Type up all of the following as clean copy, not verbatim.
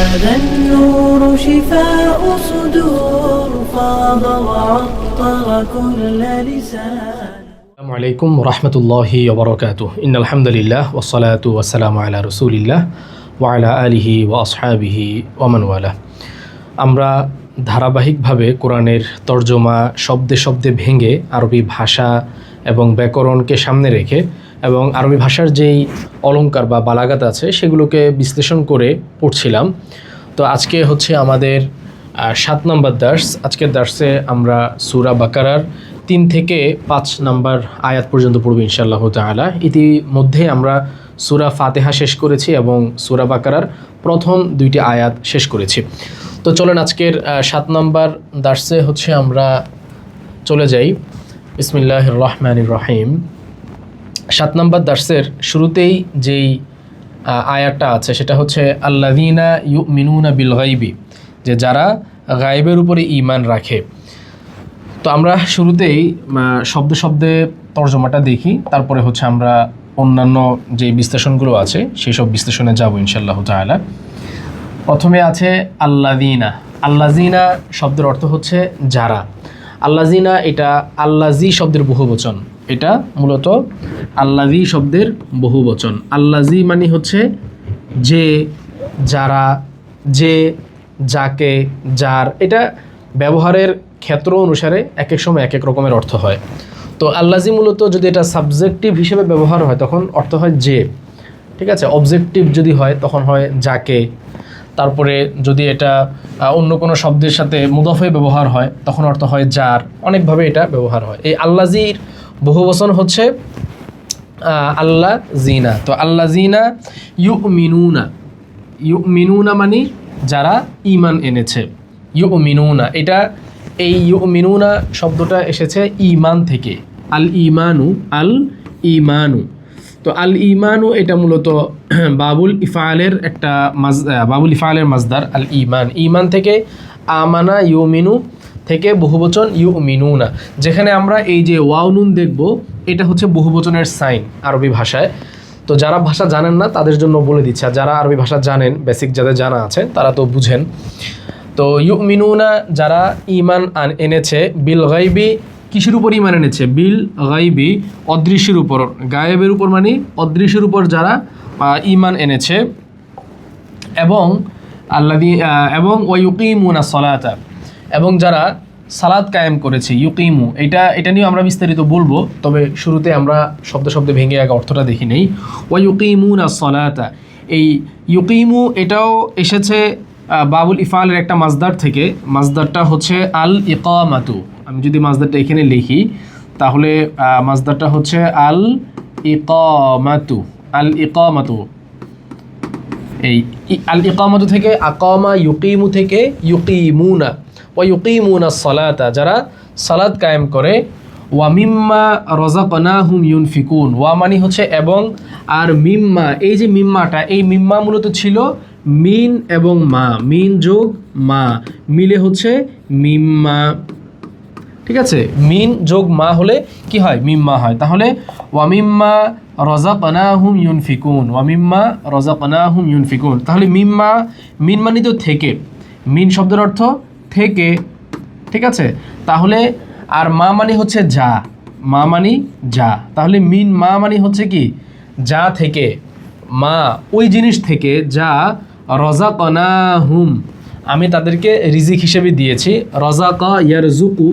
هذا النور شفاء صدور فاض وعطر كل لسان. আসসালামু আলাইকুম রহমতুল্লাহি ওবরাকাতুহ। ইন্নাল হামদুলিল্লাহ ওয়াসসালাতু ওয়াসসালামু আলা রাসূলিল্লাহ ওয়া আলা আলিহি ওয়া আসহাবিহি ওয়া মান ওয়ালা। আমরা ধারাবাহিকভাবে কোরআনের তর্জমা শব্দে শব্দে ভেঙে আরবি ভাষা এবং ব্যাকরণকে সামনে রেখে এবং আরবি ভাষার যেই অলংকার বা বালাগাত আছে সেগুলোকে বিশ্লেষণ করে পড়ছিলাম। তো আজকে হচ্ছে আমাদের 7 নম্বর দার্স। আজকের দার্সে আমরা সূরা বাকারার 3 থেকে 5 নম্বর আয়াত পর্যন্ত পড়ব ইনশাআল্লাহ তাআলা। ইতিমধ্যে আমরা সূরা ফাতিহা শেষ করেছি এবং সূরা বাকারার প্রথম 2টি আয়াত শেষ করেছি। তো চলেন আজকের 7 নম্বর দার্সে হচ্ছে আমরা চলে যাই। বিসমিল্লাহির রহমানির রহিম। 7 নম্বর দার্সের শুরুতেই যেই আয়াতটা আছে সেটা হচ্ছে আল্লাযীনা ইউমিনুনা বিল গায়বি, যে যারা গায়বের উপরে ঈমান রাখে। তো আমরা শুরুতেই শব্দে শব্দে তর্জমাটা দেখি, তারপরে হচ্ছে আমরা অন্যান্য যে বিশ্লেষণগুলো আছে সেই সব বিশ্লেষণে যাব ইনশাআল্লাহ তাআলা। প্রথমে আছে আল্লাযীনা। আল্লাযীনা শব্দের অর্থ হচ্ছে যারা। আল্লাযীনা এটা আল্লাযী শব্দের বহুবচন, এটা মূলত আল্লাযী শব্দের বহুবচন। আল্লাযী মানে হচ্ছে যে, যারা, যে, যাকে, যার। এটা ব্যবহারের ক্ষেত্র অনুসারে এক এক সময় এক এক রকমের অর্থ হয়। তো আল্লাযী মূলত যদি এটা সাবজেক্টিভ হিসেবে ব্যবহার হয় তখন অর্থ হয় যে, ঠিক আছে। অবজেক্টিভ যদি হয় তখন হয় যাকে। তারপরে যদি এটা অন্য কোনো শব্দের সাথে মুদাফ হয়ে ব্যবহার হয় তখন অর্থ হয় যার। অনেকভাবে এটা ব্যবহার হয়। এই আল্লাযীর বহুবচন হচ্ছে আল্লাযীনা। তো আল্লাযীনা ইউমিনুনা। ইউমিনুনা মানে যারা ঈমান এনেছে। ইউমিনুনা এটা, এই ইউমিনুনা শব্দটা এসেছে ঈমান থেকে। আল ঈমানু, আল ঈমানু। তো আল ঈমানু এটা মূলত বাবুল ইফআলের একটা বাবুল ইফআলের মাজদার আল ঈমান। ঈমান থেকে আমানা ইউমিনু থেকে বহুবচন ইউমিনুনা। যেখানে আমরা এই যে ওয়াও নুন দেখব এটা হচ্ছে বহুবচনের সাইন আরবি ভাষায়। তো যারা ভাষা জানেন না তাদের জন্য বলে দিচ্ছি, আর যারা আরবি ভাষা জানেন, বেসিক যাদের জানা আছে তারা তো বুঝেন। তো ইউমিনুনা যারা ঈমান এনেছে, বিল গায়বি কিসের উপর ঈমান এনেছে? বিল গায়বি অদৃশ্যের উপর, গায়েবের উপর মানে অদৃশ্যের উপর যারা ঈমান এনেছে। এবং এবং ওয়ায়ুকিমুনা সলাতা, এবং যারা সালাত কায়েম করেছে। ইউকিমু এটা নিয়ে আমরা বিস্তারিত বলবো, তবে শুরুতে আমরা শব্দে শব্দে ভেঙে আগে অর্থটা দেখি নেই। ওয়ায়ুকিমুনা সলাতা, এই ইউকিমু এটাও এসেছে বাবুল ইফআলের একটা মাজদার থেকে। মাজদারটা হচ্ছে আল ইকামাতু। আমি যদি মাজদারটা এখানে লিখি তাহলে মাজদারটা হচ্ছে আল ইকামাতু। আল ইকামাতু, এই আল ইকামাতু থেকে আকামা, ইউকিমু থেকে ইউকিমুনা। ওয়া ইউকিমুনা সলাতা, যারা সালাত কায়েম করে। ওয়া মিম্মা রাযাকনাহুম ইউনফিকুন। ওয়া মানে হচ্ছে এবং, আর মিম্মা, এই যে মিম্মাটা, এই মিম্মা মূলত ছিল মিন এবং মা, মিন যোগ মা মিলে হচ্ছে মিম্মা, ঠিক আছে। মিন যোগ মা হলে কি হয়? মিম্মা হয়। তাহলে ওয়া মিম্মা রাযাকনাহুম ইউনফিকুন, ওয়া মিম্মা রাযাকনাহুম ইউনফিকুন। তাহলে মিম্মা, মিন মানে তো থেকে, মিন শব্দের অর্থ থেকে, ঠিক আছে। তাহলে আর মা মানে হচ্ছে যা, মা মানে যা। তাহলে মিন মা মানে হচ্ছে কি? যা থেকে, মা ওই জিনিস থেকে, যা রাযাকনাহুম আমি তাদেরকে রিজিক হিসেবে দিয়েছি। রাযাকা ইয়ারযুকু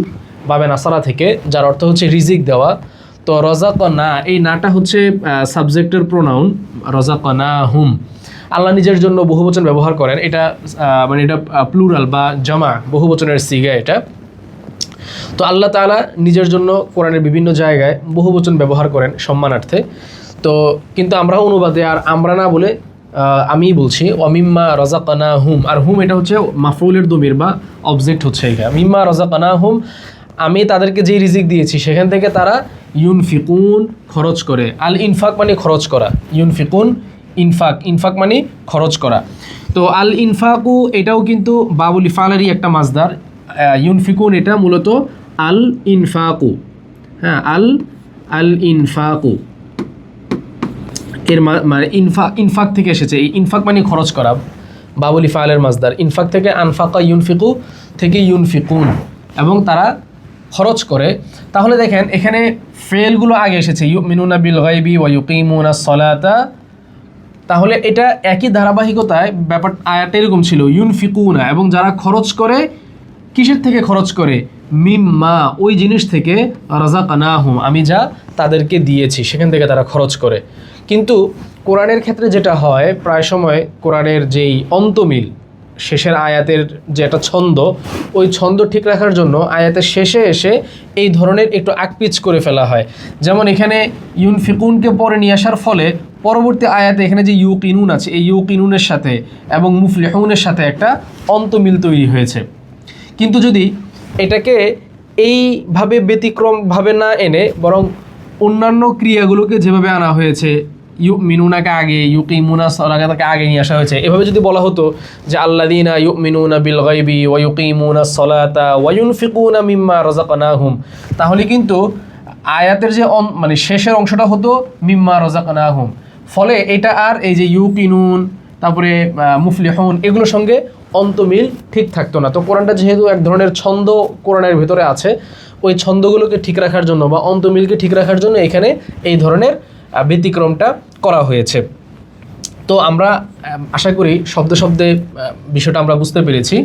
বাবে নাসারা থেকে, যার অর্থ হচ্ছে রিজিক দেওয়া। তো রাযাকনা, এই নাটা হচ্ছে সাবজেক্টের প্রোনাউন। রাযাকনাহুম আল্লাহ নিজের জন্য বহুবচন ব্যবহার করেন। এটা মানে এটা প্লুরাল বা জামা, বহুবচনের সিগা এটা। তো আল্লাহ তাআলা নিজের জন্য কোরআনের বিভিন্ন জায়গায় বহুবচন ব্যবহার করেন সম্মানার্থে। তো কিন্তু আমরা অনুবাদে আর আমরা না বলে আমি বলছি ওয়ামিম্মা রাযাকনাহুম। আর হুম এটা হচ্ছে মাফউলের দমির বা অবজেক্ট হচ্ছে এখানে। মিম্মা রাযাকনাহুম, আমি তাদেরকে যেই রিজিক দিয়েছি সেখান থেকে তারা ইউনফিকুন খরচ করে। আল ইনফাক মানে খরচ করা, ইউনফিকুন ইনফাক, ইনফাক মানে খরচ করা। তো আল ইনফাকু এটাও কিন্তু বাবুল ইফআলেরই একটা মাজদার। ইউনফিকুন এটা মূলত আল ইনফাকু, হ্যাঁ আল ইনফাকু এর মানে ইনফাক থেকে এসেছে। এই ইনফাক মানে খরচ করা। বাবুল ইফআলের মাজদার, ইনফাক থেকে আনফাকা ইউনফিকু থেকে ইউনফিকুন, এবং তারা খরচ করে। তাহলে দেখেন এখানে ফেলগুলো আগে এসেছে, ইউমিনুনা বিল গায়বি ওয়া ইউকিমুনাস সালাতা। তাহলে এটা একই ধারাবাহিকতায় ব্যাপার আয়াতটা এরকম ছিল, ইউনফিকুনা, এবং যারা খরচ করে, কিসের থেকে খরচ করে? মিম্মা, ওই জিনিস থেকে, রাযাকনাহুম, আমি যা তাদেরকে দিয়েছি সেখান থেকে তারা খরচ করে। কিন্তু কোরআনের ক্ষেত্রে যেটা হয়, প্রায় সময় কোরআনের যেই অন্তমিল, শেষের আয়াতের যে একটা ছন্দ, ওই ছন্দ ঠিক রাখার জন্য আয়াতের শেষে এসে এই ধরনের একটু আকপিচ করে ফেলা হয়। যেমন এখানে ইউনফিকুনকে পরে নিয়ে আসার ফলে পরবর্তী আয়াতে এখানে যে ইউকিনুন আছে, এই ইউকিনুনের সাথে এবং মুফলিহুনের সাথে একটা অন্তমিল তৈরি হয়েছে। কিন্তু যদি এটাকে এইভাবে ব্যতিক্রমভাবে না এনে বরং অন্যান্য ক্রিয়াগুলোকে যেভাবে আনা হয়েছে, ইউমিনুনাকে আগে, ইউকিমুনা সালাতাকে আগে নিয়ে আসা হয়েছে, এভাবে যদি বলা হতো যে আল্লাযীনা ইউমিনুনা বিল গায়বি ওয়া ইউকিমুনাস সালাতা ওয়া ইউনফিকুনা মিম্মা রাযাকনাহুম, তাহলে কিন্তু আয়াতের যে মানে শেষের অংশটা হতো মিম্মা রাযাকনাহুম। ফলে এটা আর এই যে ইউকিনুন, তারপরে মুফলিহুন, এগুলোর সঙ্গে অন্তমিল ঠিক থাকতো না। তো কোরআনটা যেহেতু এক ধরনের ছন্দ কোরআনের ভিতরে আছে, ওই ছন্দগুলোকে ঠিক রাখার জন্য বা অন্তমিলকে ঠিক রাখার জন্য এখানে এই ধরনের ব্যতিক্রমটা করা হয়েছে। তো আমরা আশা করি শব্দে শব্দে বিষয়টা আমরা বুঝতে পেরেছি।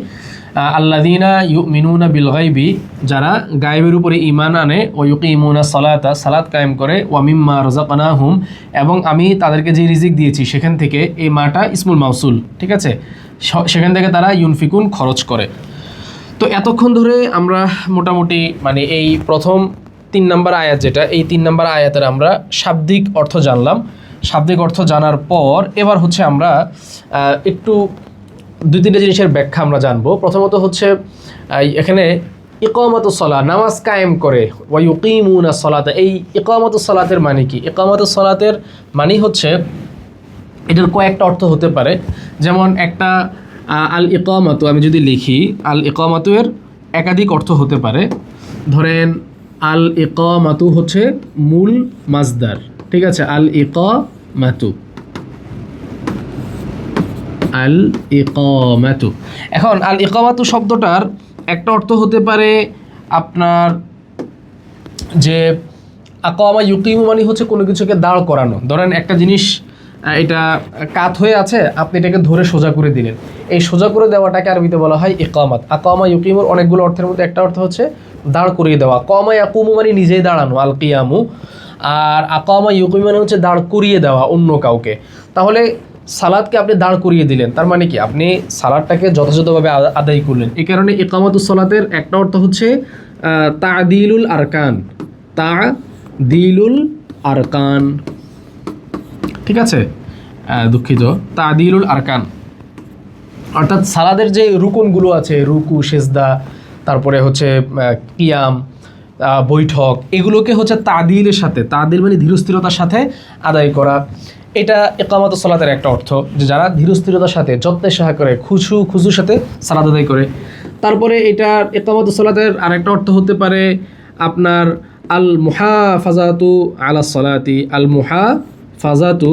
আল্লাযীনা ইউমিনুনা বিল গায়বি, যারা গায়েবের উপরে ঈমান আনে, ওয়া ইউকিমুনা সালাতা, সালাত কায়েম করে, ওয়া মিম্মা রাযাকনাহুম, এবং আমি তাদেরকে যে রিজিক দিয়েছি সেখান থেকে, এই মাটা ইসমুল মাউসুল, ঠিক আছে, সেখান থেকে তারা ইউনফিকুন খরচ করে। তো এতক্ষণ ধরে আমরা মোটামুটি মানে এই প্রথম 3 নম্বর আয়াত যেটা, এই 3 নম্বর আয়াতের আমরা শাব্দিক অর্থ জানলাম। শাব্দিক অর্থ জানার পর এবার হচ্ছে আমরা একটু 2-3টা জিনিসের ব্যাখ্যা আমরা জানবো। প্রথমত হচ্ছে এখানে ইকামাতুস সালাহ, নামাজ কায়েম করে, ওয়া ইউকিমুনাস সালাতা, এই ইকামাতুস সালাতের মানে কি? ইকামাতুস সালাতের মানে হচ্ছে, এটার কয়েকটা অর্থ হতে পারে। যেমন একটা আল ইকামাতু, আমি যদি লিখি আল ইকামাতু, এর একাধিক অর্থ হতে পারে। ধরেন আল ইকামাতু হচ্ছে মূল মাজদার, ঠিক আছে, আল ইকামাতু, আল ইকামাতু। এখন আল ইকামাতু শব্দটার একটা অর্থ হতে পারে আপনার যে আকামা ইউকিমু মানে হচ্ছে কোনো কিছুকে দাঁড় করানো। ধরেন একটা জিনিস এটা কাত হয়ে আছে, আপনি এটাকে ধরে সোজা করে দিলেন, এই সোজা করে দেওয়াটাকে আরবিতে বলা হয় ইকামাত। আকামা ইউকিমুর অনেকগুলো অর্থের মধ্যে একটা অর্থ হচ্ছে দাঁড় করিয়ে দেওয়া। কামা ইয়াকুমু মানে নিজেই দাঁড়ানো, আল কিয়ামু, আর আকামা ইউকিমু মানে হচ্ছে দাঁড় করিয়ে দেওয়া অন্য কাউকে। তাহলে সালাদকে আপনি দাঁড় করিয়ে দিলেন, তার মানে কি? আপনি সালাদটাকে যথাযথভাবে আদায় করলেন। এই কারণে ইকামাতুস সালাতের একটা অর্থ হচ্ছে তা'দিলুল আরকান, তা'দিলুল আরকান, ঠিক আছে, দুঃখিত, তা'দিলুল আরকান, অর্থাৎ সালাদের যে রুকনগুলো আছে, রুকু, সেজদা, তারপরে হচ্ছে কিয়াম, বৈঠক, এগুলোকে হচ্ছে তা'দিলের সাথে, তা'দিল মানে ধীরস্থিরতার সাথে আদায় করা। এটা ইকামাতুস সালাতের একটা অর্থ, যে যারা ধীরস্থিরতার সাথে যত্নের সহকারে খুশুর সাথে সালাত আদায় করে। তারপরে এটা ইকামাতুস সালাতের আরেকটা অর্থ হতে পারে আপনার আল মুহাফাজাতু আলাস সালাতি, আল মুহাফাজাতু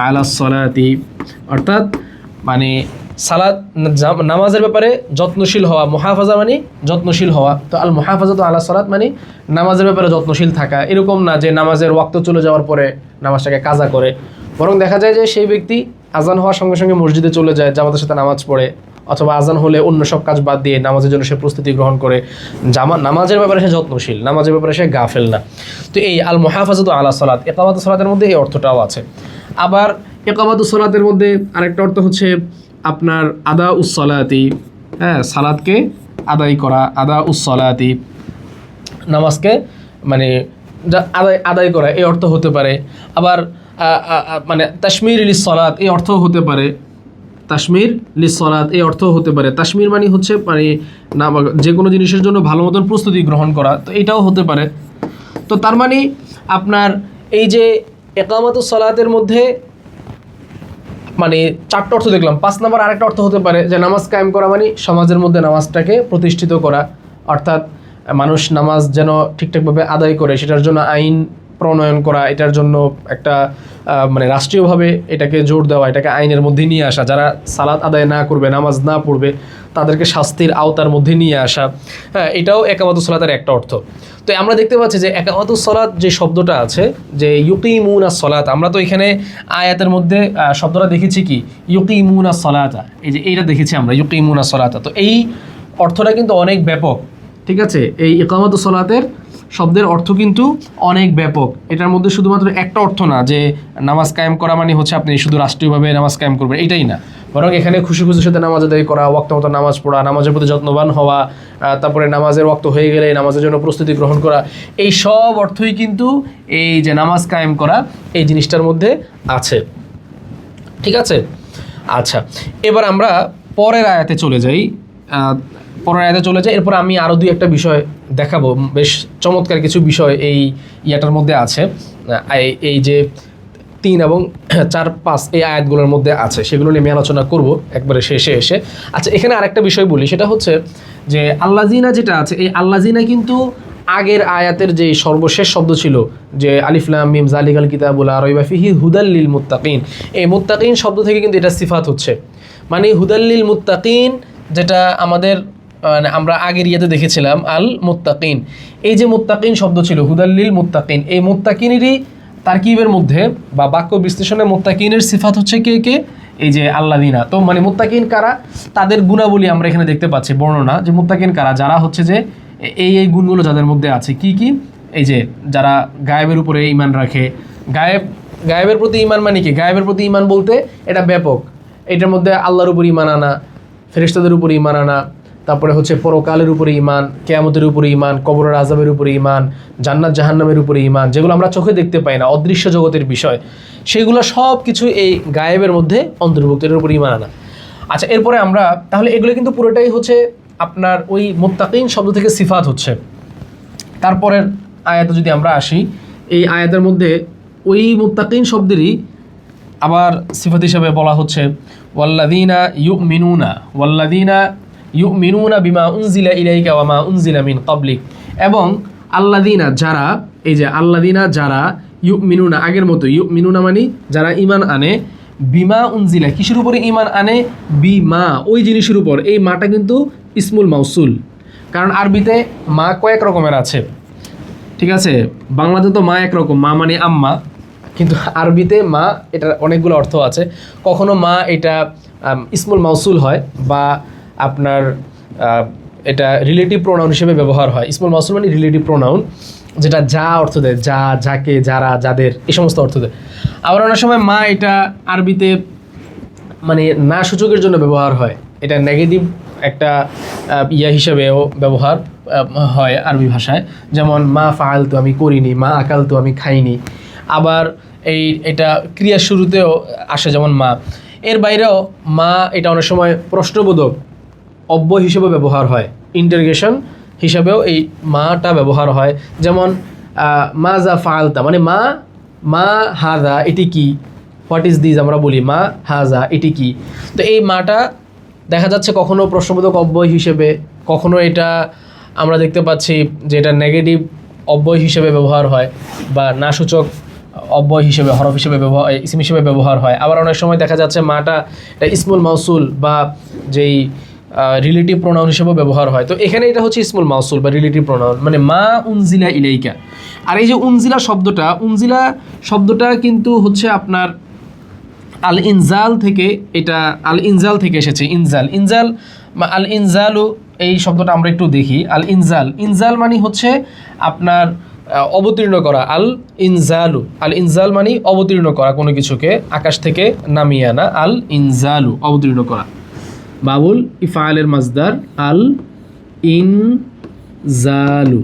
আলাস সালাতি, অর্থাৎ মানে সালাত নামাজের ব্যাপারে যত্নশীল হওয়া। মুহাফাজা মানে যত্নশীল হওয়া, তো আল মুহাফাজাতু আলাস সালাত মানে নামাজের ব্যাপারে যত্নশীল থাকা। এরকম না যে নামাজের ওয়াক্ত চলে যাওয়ার পরে নামাজটাকে কাজা করে, বরং দেখা যায় যে সেই ব্যক্তি আজান হওয়ার সঙ্গে সঙ্গে মসজিদে চলে যায়, জামাতের সাথে নামাজ পড়ে, অথবা আজান হলে অন্য সব কাজ বাদ দিয়ে নামাজের জন্য সে প্রস্তুতি গ্রহণ করে। নামাজের ব্যাপারে সে যত্নশীল, নামাজের ব্যাপারে সে গাফেল না। তো এই আল মুহাফাজাতু আলাস সালাত, ইকামাতুস সালাতের মধ্যে এই অর্থটাও আছে। আবার ইকামাতুস সালাতের মধ্যে আরেকটা অর্থ হচ্ছে আপনার আদা উসসালাতি, হ্যাঁ, সালাতকে আদায় করা, আদা উসসালাতি, নামাজকে মানে আদায় করা, এই অর্থ হতে পারে। আবার মানে তাশমির লিস সালাত, এই অর্থ হতে পারে, তাশমির লিস সালাত এই অর্থ হতে পারে। তাশমির মানে হচ্ছে মানে না যে কোনো জিনিসের জন্য ভালো মতন প্রস্তুতি গ্রহণ করা, তো এটাও হতে পারে। তো তার মানে আপনার এই যে ইকামাতুস সালাতের মধ্যে মানে 4টা অর্থ দেখলাম। 5 নম্বর আরেকটা অর্থ হতে পারে যে নামাজ কায়েম করা মানে সমাজের মধ্যে নামাজটাকে প্রতিষ্ঠিত করা, অর্থাৎ মানুষ নামাজ যেন ঠিকঠাকভাবে আদায় করে সেটার জন্য আইন প্রণয়ন করা, এটার জন্য একটা মানে রাষ্ট্রীয়ভাবে এটাকে জোর দেওয়া, এটাকে আইনের মধ্যে নিয়ে আসা, যারা সালাত আদায় না করবে, নামাজ না পড়বে তাদেরকে শাস্তির আওতার মধ্যে নিয়ে আসা। হ্যাঁ, এটাও একামাতুস সালাতের একটা অর্থ। তো আমরা দেখতে পাচ্ছি যে একামাতুস সালাত যে শব্দটা আছে, যে ইউকিমুনাস সালাত, আমরা তো এখানে আয়াতের মধ্যে শব্দটা দেখেছি কি ইউকিমুনাস সালাতা, এই যে এইটা দেখেছি আমরা ইউকিমুনাস সালাতা। তো এই অর্থটা কিন্তু অনেক ব্যাপক, ঠিক আছে? এই ইকামাতুস সালাতের শব্দের অর্থ কিন্তু অনেক ব্যাপক। এটার মধ্যে শুধুমাত্র একটা অর্থ না যে নামাজ কায়েম করা মানে হচ্ছে আপনি শুধু রাষ্ট্রীয়ভাবে নামাজ কায়েম করবেন, এটাই না। বরং এখানে খুশি খুশির সাথে নামাজ আদায় করা, ওয়াক্ত মতো নামাজ পড়া, নামাজের প্রতি যত্নবান হওয়া, তারপরে নামাজের ওয়াক্ত হয়ে গেলে নামাজের জন্য প্রস্তুতি গ্রহণ করা, এই সব অর্থই কিন্তু এই যে নামাজ কায়েম করা এই জিনিসটার মধ্যে আছে, ঠিক আছে? আচ্ছা, এবার আমরা পরের আয়াতে চলে যাই। এরপর আমি আরও দুই একটা বিষয় দেখাবো, বেশ চমৎকার কিছু বিষয় এই ইয়াটার মধ্যে আছে, এই যে 3 এবং 4, 5 এই আয়াতগুলোর মধ্যে আছে, সেগুলো নিয়ে আমি আলোচনা করব একবারে শেষে এসে। আচ্ছা, এখানে আরেকটা বিষয় বলি, সেটা হচ্ছে যে আল্লাযিনা যেটা আছে, এই আল্লাযিনা কিন্তু আগের আয়াতের যে সর্বশেষ শব্দ ছিল যে আলিফ লাম মিম যালিকাল কিতাবু লা রাইবা ফিহি হুদাল লিল মুত্তাকিন, এই মুত্তাকিন শব্দ থেকে কিন্তু এটা সিফাত হচ্ছে, মানে হুদাল লিল মুত্তাকিন, যেটা আমাদের আমরা আগের ইয়াতে দেখেছিলাম আল মুত্তাকিন। এই যে মুত্তাকিন শব্দ ছিল হুদাল লিল মুত্তাকিন, এই মুত্তাকিনেরই তারকিবের মধ্যে বা বাক্য বিশ্লেষণে মুত্তাকিনের সিফাত হচ্ছে কে কে? এই যে আল্লাযিনা। তো মানে মুত্তাকিন কারা, তাদের গুণাবলী আমরা এখানে দেখতে পাচ্ছি, বর্ণনা যে মুত্তাকিন কারা, যারা হচ্ছে যে এই গুণগুলো যাদের মধ্যে আছে। কি কি? এই যে যারা গায়েবের উপরে ঈমান রাখে। গায়েবের প্রতি ঈমান মানে কি? গায়েবের প্রতি ঈমান বলতে এটা ব্যাপক, এটার মধ্যে আল্লাহর উপর ঈমান আনা, ফেরেশতাদের উপর ঈমান আনা, তারপরে হচ্ছে পরকালের উপরে ঈমান, কিয়ামতের উপরে ঈমান, কবরের আযাবের উপরে ঈমান, জান্নাত জাহান্নামের উপরে ঈমান, যেগুলো আমরা চোখে দেখতে পাই না, অদৃশ্য জগতের বিষয়, সেগুলো সব কিছু এই গায়েবের মধ্যে অন্তর্ভুক্ত, এর উপরে ঈমান আনা। আচ্ছা, এরপরে আমরা তাহলে এগুলো কিন্তু পুরোটাই হচ্ছে আপনার ওই মুত্তাকিন শব্দ থেকে সিফাত হচ্ছে। তারপরের আয়াতে যদি আমরা আসি, এই আয়াতের মধ্যে ওই মুত্তাকিন শব্দেরই আবার সিফাত হিসাবে বলা হচ্ছে ওয়াল্লাযীনা ইউমিনুনা বিমা উনজিলা ইলাইকা ওয়া মা উনজিলা মিন ক্বাবলিক, এবং আল্লাযীনা যারা, এই যে আল্লাযীনা যারা ইউমিনুনা, আগের মতো ইউমিনুনা মানে যারা ঈমান আনে, বিমা উনজিলা কিসের উপরে ঈমান আনে? বিমা, ওই জিনিসের উপর। এই মাটা কিন্তু ইসমুল মাউসুল, কারণ আরবিতে মা কয়েক রকমের আছে, ঠিক আছে? বাংলাতে তো মা একরকম, মা মানে আম্মা, কিন্তু আরবিতে মা এটার অনেকগুলো অর্থ আছে। কখনো মা এটা ইসমুল মাউসুল হয়, বা আপনার এটা রিলেটিভ প্রোনাউন হিসেবে ব্যবহার হয়। ইসমুল মাউসুল মানে রিলেটিভ প্রোনাউন, যেটা যা অর্থ দেয়, যা, যাকে, যারা, যাদের, এই সমস্ত অর্থ দেয়। আবার অনেক সময় মা এটা আরবিতে মানে না সূচকের জন্য ব্যবহার হয়, এটা নেগেটিভ একটা ইয়া হিসেবেও ব্যবহার হয় আরবি ভাষায়, যেমন মা ফাআলতু আমি করিনি, মা আকালতু আমি খাইনি। আবার এটা ক্রিয়ার শুরুতেও আসে, যেমন মা। এর বাইরেও মা এটা অনেক সময় প্রশ্নবোধক অব্যয় হিসেবে ব্যবহার হয়, ইন্টারগেশন হিসাবেও এই মাটা ব্যবহার হয়। যেমন মা যা ফাআলতা মানে মা হাজা এটি কি, হোয়াট ইজ দিস আমরা বলি, মা হাজা এটি কি। তো এই মাটা দেখা যাচ্ছে কখনো প্রশ্নবোধক অব্যয় হিসেবে, কখনো এটা আমরা দেখতে পাচ্ছি যে এটা নেগেটিভ অব্যয় হিসেবে ব্যবহার হয়, বা না সূচক অব্যয় হিসেবে, হরফ হিসেবে ব্যবহার, ইসম হিসেবে ব্যবহার হয়। আবার অনেক সময় দেখা যাচ্ছে মাটা এটা ইসমুল মাউসুল বা যেই রিলেটিভ প্রোনাউন হিসেবেও ব্যবহার হয়। তো এখানে এটা হচ্ছে ইসমুল মাউসুল বা রিলেটিভ প্রোনাউন, মানে মা উনজিলা ইলাইকা। আর এই যে উনজিলা শব্দটা কিন্তু হচ্ছে আপনার আল ইনজাল থেকে, এটা আল ইনজাল থেকে এসেছে। ইনজাল আল ইনজালু, এই শব্দটা আমরা একটু দেখি। আল ইনজাল মানে হচ্ছে আপনার অবতীর্ণ করা। আল ইনজাল মানে অবতীর্ণ করা, কোনো কিছুকে আকাশ থেকে নামিয়ে আনা। আল ইনজালু অবতীর্ণ করা, বাবুল ইফআলের মাজদার আল ইনজালু।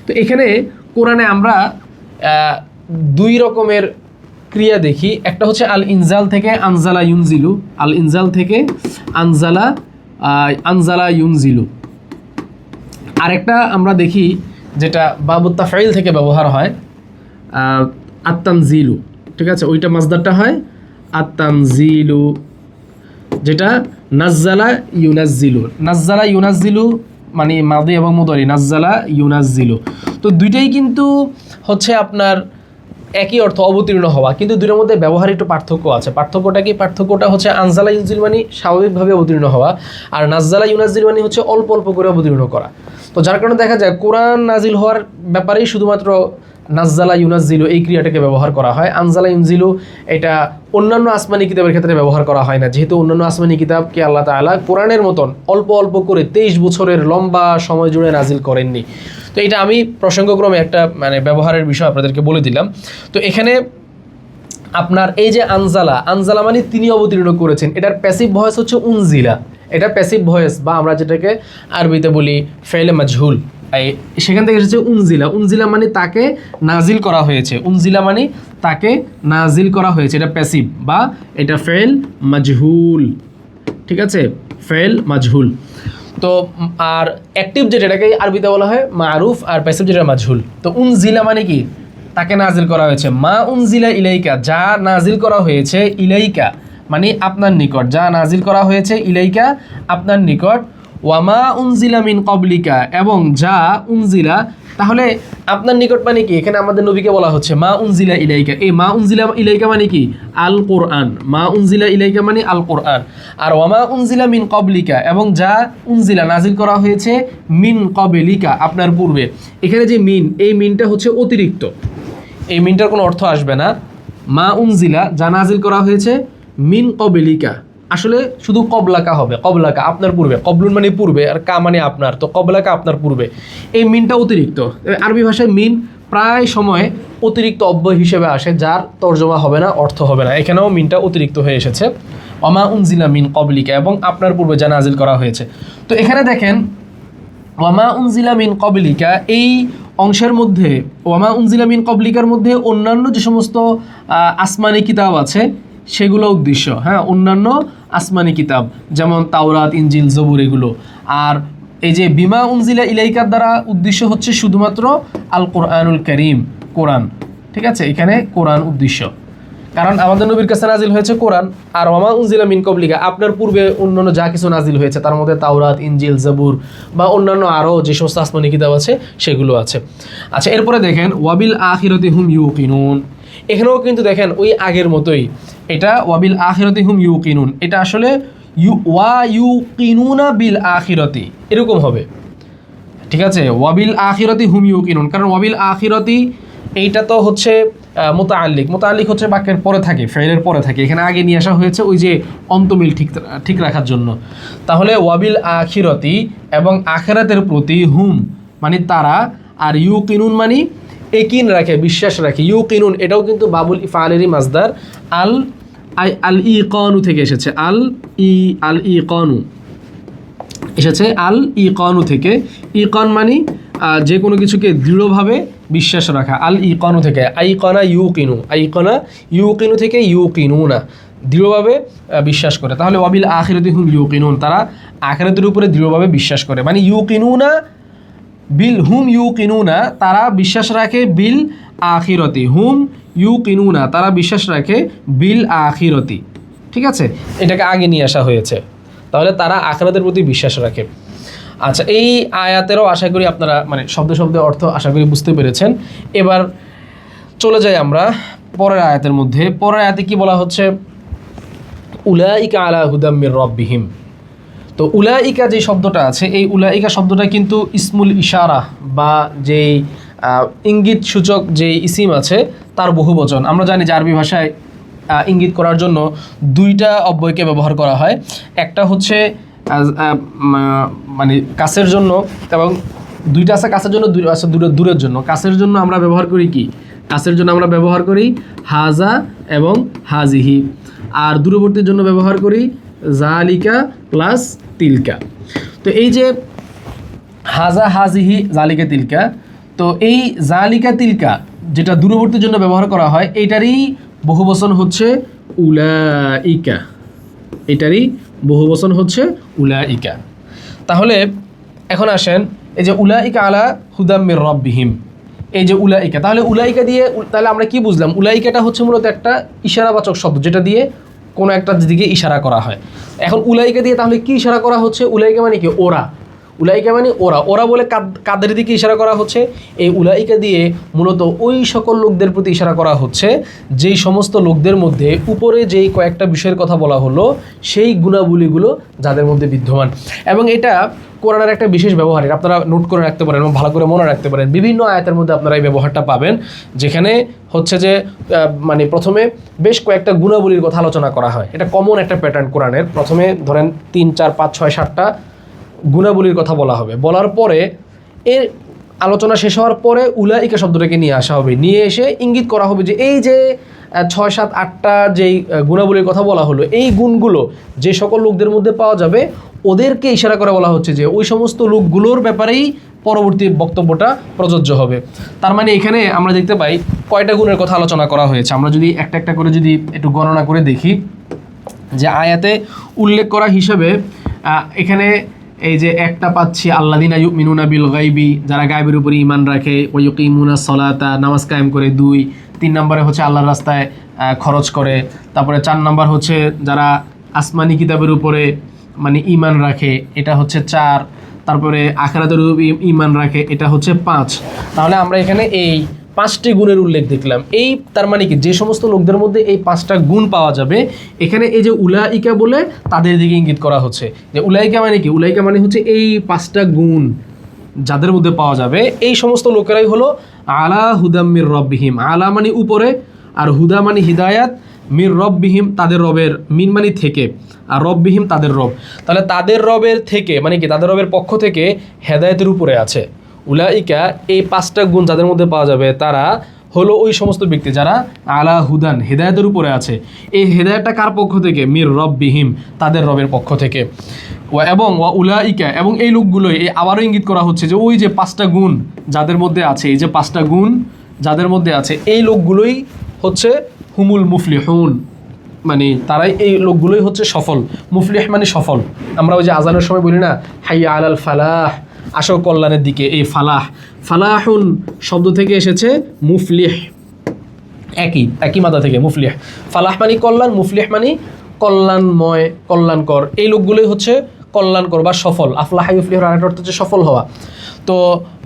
তো এখানে কোরআনে আমরা 2 রকমের ক্রিয়া দেখি। একটা হচ্ছে আল ইনজাল থেকে আনজালা ইউনজিলু, আল ইনজাল থেকে আনজালা ইউনজিলু। আরেকটা আমরা দেখি যেটা বাবুত তাফঈল থেকে ব্যবহার হয়, আত-তানজিলু, ঠিক আছে? ওইটা মাজদারটা হয় আত-তানজিলু, যেটা নাজ্জালা ইউনাজ্জিলু মানে মাদি এবং মুদারি, নাজ্জালা ইউনাজ্জিলু। তো দুইটাই কিন্তু হচ্ছে আপনার একই অর্থ, অবতীর্ণ হওয়া, কিন্তু দুটোর মধ্যে ব্যবহার একটু পার্থক্য আছে। পার্থক্যটা কি? পার্থক্যটা হচ্ছে আনজালা ইউনজিল মানে স্বাভাবিকভাবে অবতীর্ণ হওয়া, আর নাজ্জালা ইউনাজ্জিল মানে হচ্ছে অল্প অল্প করে অবতীর্ণ করা। তো যার কারণে দেখা যায় কোরআন নাজিল হওয়ার ব্যাপারেই শুধুমাত্র নাজ্জালা ইউনাজ্জিলু এই ক্রিয়াটাকে ব্যবহার করা হয়। আনজালা ইউনজিলু এটা অন্যান্য আসমানি কিতাবের ক্ষেত্রে ব্যবহার করা হয় না, যেহেতু অন্যান্য আসমানি কিতাবকে আল্লাহ তাআলা কোরআনের মতন অল্প অল্প করে 23 বছরের লম্বা সময় জুড়ে নাজিল করেননি। তো এটা আমি প্রসঙ্গক্রমে একটা মানে ব্যবহারের বিষয় আপনাদেরকে বলে দিলাম। তো এখানে আপনার এই যে আনজালা, আনজালা মানে তিনি অবতীর্ণ করেছেন, এটার প্যাসিভ ভয়েস হচ্ছে উনজিলা। এটা প্যাসিভ ভয়েস বা আমরা যেটাকে আরবিতে বলি ফেলে মাজহুল, সেখান থেকে এসেছে উনজিলা। উনজিলা মানে তাকে নাজিল করা হয়েছে, উনজিলা মানে তাকে নাজিল করা হয়েছে, এটা প্যাসিভ বা এটা ফেল মাজহুল। ঠিক আছে, ফেল মাজহুল। তো আর অ্যাক্টিভ যেটাকে আরবিতে বলা হয় মারুফ, আর প্যাসিভ যেটা মাজহুল। তো উনজিলা মানে কি? তাকে নাজিল করা হয়েছে। মা উনজিলা ইলাইকা, যা নাজিল করা হয়েছে, ইলাইকা মানে আপনার নিকট, যা নাজিল করা হয়েছে, ইলাইকা আপনার নিকট, ওয়ামা উনজিলা মিন কবলিকা এবং যা উনজিলা, তাহলে আপনার নিকট মানে কি? এখানে আমাদের নবীকে বলা হচ্ছে মা উনজিলা ইলাইকা। এই মা উনজিলা ইলাইকা মানে কি? আল কোরআন। মা উনজিলা ইলাইকা মানে আল কোরআন। আর ওয়ামা উনজিলা মিন কবলিকা এবং যা উনজিলা নাজিল করা হয়েছে মিন কবলিকা আপনার পূর্বে। এখানে যে মিন, এই মিনটা হচ্ছে অতিরিক্ত, এই মিনটার কোনো অর্থ আসবে না। মা উনজিলা যা নাজিল করা হয়েছে মিন কবলিকা, আসলে শুধু কবলাকা হবে, কবলাকা আপনার পূর্বে, কবলুন মানে পূর্বে আর কা মানে আপনার, তো কবলাকা আপনার পূর্বে। এই মিনটা অতিরিক্ত। আরবি ভাষায় মিন প্রায় সময় অতিরিক্ত অব্যয় হিসেবে আসে, যার তর্জমা হবে না, অর্থ হবে না। এখানেও মিনটা অতিরিক্ত হয়ে এসেছে, ওয়ামা উনজিলা মিন কবলিকা এবং আপনার পূর্বে যা নাজিল করা হয়েছে। তো এখানে দেখেন ওয়ামা উনজিলা মিন কবলিকা, এই অংশের মধ্যে ওয়ামা উনজিলা মিন কবলিকার মধ্যে অন্যান্য যে সমস্ত আসমানি কিতাব আছে সেগুলো উদ্দেশ্য, হ্যাঁ, অন্যান্য আসমানি কিতাব যেমন তাওরাত, ইনজিল, জবুর এগুলো। আর এই যে বিমা উনজিলা ইলাইকার দ্বারা উদ্দেশ্য হচ্ছে শুধুমাত্র আল কোরআনুল কারীম, কোরআন। ঠিক আছে, এখানে কোরআন উদ্দেশ্য, কারণ আমাদের নবীর কাছে নাজিল হয়েছে কোরআন। আর ওয়ামা উনজিলা মিন কবলিকা আপনার পূর্বে অন্যান্য যা কিছু নাজিল হয়েছে তার মধ্যে তাওরাত, ইনজিল, জবুর বা অন্যান্য আরও যে সমস্ত আসমানি কিতাব আছে সেগুলো আছে। আচ্ছা, এরপরে দেখেন ওয়াবিল আখিরাতি হুম ইউকিনুন। এখানেও কিন্তু দেখেন ওই আগের মতোই, এটা ওয়াবিল আখিরাতি হুম ইউকিনুন, এটা আসলে ওয়া ইউকিনুনা বিল আখিরাতি এরকম হবে। ঠিক আছে, ওয়াবিল আখিরাতি হুম ইউকিনুন, কারণ ওয়াবিল আখিরাতি এইটা তো হচ্ছে মোতাআল্লিক, মোতাআল্লিক হচ্ছে বাক্যের পরে থাকে, ফেলের পরে থাকে, এখানে আগে নিয়ে আসা হয়েছে ওই যে অন্তমিল ঠিক রাখার জন্য। তাহলে ওয়াবিল আখিরাতি এবং আখিরাতের প্রতি হুম মানে তারা, আর ইউকিনুন মানে একিন রাখে, বিশ্বাস রাখে। ইউকিনুন এটাও কিন্তু বাবুল ইফআলেরই মাসদার, আল ইকানু থেকে এসেছে, আল ইকানু এসেছে, আল ইকানু থেকে। ইকান মানে যে কোনো কিছুকে দৃঢ়ভাবে বিশ্বাস রাখা, আল ইকানু থেকে। আইকানা ইউকিনু, আইকানা ইউকিনু থেকে ইউকিনুনা, দৃঢ়ভাবে বিশ্বাস করে। তাহলে ওয়াবিল আখিরাতি হুম ইউকিনুন, তারা আখিরাতের উপরে দৃঢ়ভাবে বিশ্বাস করে, মানে ইউকিনুনা বিল হুম ইউকিনুনা, তারা বিশ্বাস রাখে বিল আখিরতি, হুম ইউকিনুনা তারা বিশ্বাস রাখে বিল আখিরতি। ঠিক আছে, এটাকে আগে নিয়ে আসা হয়েছে, তাহলে তারা আখিরাতের প্রতি বিশ্বাস রাখে। আচ্ছা, এই আয়াতেরও আশা করি আপনারা মানে শব্দে শব্দে অর্থ আশা করি বুঝতে পেরেছেন। এবার চলে যাই আমরা পরের আয়াতের মধ্যে। পরের আয়াতে কি বলা হচ্ছে? উলাইকা আলা হুদাম মির রাব্বিহিম। তো উলাইকা যে শব্দটা আছে, এই উলাইকা শব্দটা কিন্তু ইসমুল ইশারা বা যেই ইঙ্গিত সূচক যে ইসিম আছে তার বহুবচন। আমরা জানি যে আরবি ভাষায় ইঙ্গিত করার জন্য দুইটা অব্যয়কে ব্যবহার করা হয়, একটা হচ্ছে মানে কাছের জন্য, এবং দুইটা আছে কাছের জন্য, দুই আছে দূরের জন্য। কাছের জন্য আমরা ব্যবহার করি কি? কাছের জন্য আমরা ব্যবহার করি হাজা এবং হাজিহি, আর দূরবর্তীর জন্য ব্যবহার করি জালিকা প্লাস তিলকা। তো এই যে হাজা, হাজিহি, জালিকা, তিলকা, তো এই জালিকা তিলকা যেটা দূরবর্তীর জন্য ব্যবহার করা হয়, এইটারই বহুবচন হচ্ছে উলাইকা, এটারই বহুবচন হচ্ছে উলাইকা। তাহলে এখন আসেন এই যে উলাইকা আলা হুদাম মির রাব্বিহিম, এই যে উলাইকা, তাহলে উলাইকা দিয়ে তাহলে আমরা কি বুঝলাম? উলাইকাটা হচ্ছে মূলত একটা ইশারাবাচক শব্দ, যেটা দিয়ে কোনো একটা দিকে ইশারা করা হয়। এখন উলাইকা দিয়ে তাহলে কি ইশারা করা হচ্ছে? উলাইকা মানে কি? ওরা। উলাইকা মানে ওরা, ওরা বলে কাদের দিকে ইশারা করা হচ্ছে? এই উলাইকা দিয়ে মূলত ওই সকল লোকদের প্রতি ইশারা করা হচ্ছে যেই সমস্ত লোকদের মধ্যে উপরে যেই কয়েকটা বিষয়ের কথা বলা হলো সেই গুণাবলীগুলো যাদের মধ্যে বিদ্যমান। এবং এটা কোরআনের একটা বিশেষ ব্যবহার, এটা আপনারা নোট করে রাখতে পারেন এবং ভালো করে মনে রাখতে পারেন। বিভিন্ন আয়াতের মধ্যে আপনারা এই ব্যবহারটা পাবেন, যেখানে হচ্ছে যে মানে প্রথমে বেশ কয়েকটা গুণাবলীর কথা আলোচনা করা হয়। এটা কমন একটা প্যাটার্ন কোরআনের। প্রথমে ধরেন 3, 4, 5, 6, 7টা গুণাবলীর কথা বলা হবে, বলার পরে এর আলোচনা শেষ হওয়ার পরে উলাইকা শব্দটাকে নিয়ে আসা হবে, নিয়ে এসে ইঙ্গিত করা হবে যে এই যে 6, 7, 8টা যেই গুণাবলীর কথা বলা হলো, এই গুণগুলো যে সকল লোকদের মধ্যে পাওয়া যাবে ওদেরকে ইশারা করে বলা হচ্ছে যে ওই সমস্ত লোকগুলোর ব্যাপারেই পরবর্তী বক্তব্যটা প্রযোজ্য হবে। তার মানে এখানে আমরা দেখতে পাই কয়টা গুণের কথা আলোচনা করা হয়েছে। আমরা যদি একটা একটা করে যদি একটু গণনা করে দেখি, যে আয়াতে উল্লেখ করা হিসেবে এখানে এই যে একটা পাচ্ছি আল্লাযিনা ইউমিনুনা বিল গায়বি, যারা গায়বের উপরে ঈমান রাখে, ওয়া ইউকিমুনাস সালাতা, নামাজ কায়েম করে 2, 3 নম্বরে হচ্ছে আল্লাহর রাস্তায় খরচ করে, তারপরে 4 নম্বর হচ্ছে যারা আসমানি কিতাবের উপরে মানে ঈমান রাখে, এটা হচ্ছে 4, তারপরে আখিরাতের উপরে ঈমান রাখে, এটা হচ্ছে 5। তাহলে আমরা এখানে এই 5টি গুণের উল্লেখ দেখলাম। এই তার মানে কি যে সমস্ত লোকদের মধ্যে এই 5টা গুণ পাওয়া যাবে, এখানে এই যে উলাইকা বলে তাদের দিকে ইঙ্গিত করা হচ্ছে। যে উলাইকা মানে কি? উলাইকা মানে হচ্ছে এই 5টা গুণ যাদের মধ্যে পাওয়া যাবে, এই সমস্ত লোকেরাই হলো আলা হুদাম মির রব্বিহিম। আলা মানে উপরে, আর হুদা মানে হিদায়াত, মির রব্বিহিম তাদের রবের, মিন মানে থেকে, আর রব্বিহিম তাদের রব। তাহলে তাদের রবের থেকে মানে কি? তাদের রবের পক্ষ থেকে হেদায়েতের উপরে আছে। উলাইকা এই 5টা গুণ যাদের মধ্যে পাওয়া যাবে তারা হলো ওই সমস্ত ব্যক্তি যারা আলা হুদান হেদায়েতের উপরে আছে। এই হেদায়েতটা কার পক্ষ থেকে? মির রব্বিহিম তাদের রবের পক্ষ থেকে। এবং উলাইকা এবং এই লোকগুলোই আবারও ইঙ্গিত করা হচ্ছে যে ওই যে 5টা গুণ যাদের মধ্যে আছে, এই যে 5টা গুণ যাদের মধ্যে আছে এই লোকগুলোই হচ্ছে হুমুল মুফলিহুন, মানে তারাই এই লোকগুলোই হচ্ছে সফল। মুফলিহ মানে সফল। আমরা ওই যে আজানের সময় বলি না হাইয়া আলাল ফালাহ, আসো কল্যাণের দিকে। এই ফালাহ, ফালাহুন শব্দ থেকে এসেছে মুফলিহ, একই মাথা থেকে মুফলিহ। ফালাহ মানে কল্যাণ, মুফলিহ মানে কল্যাণময়, কল্যাণকর। এই লোকগুলোই হচ্ছে কল্যাণকর বা সফল। আফলাহ ইউফলিহুর আরেকটা অর্থ হচ্ছে সফল হওয়া। তো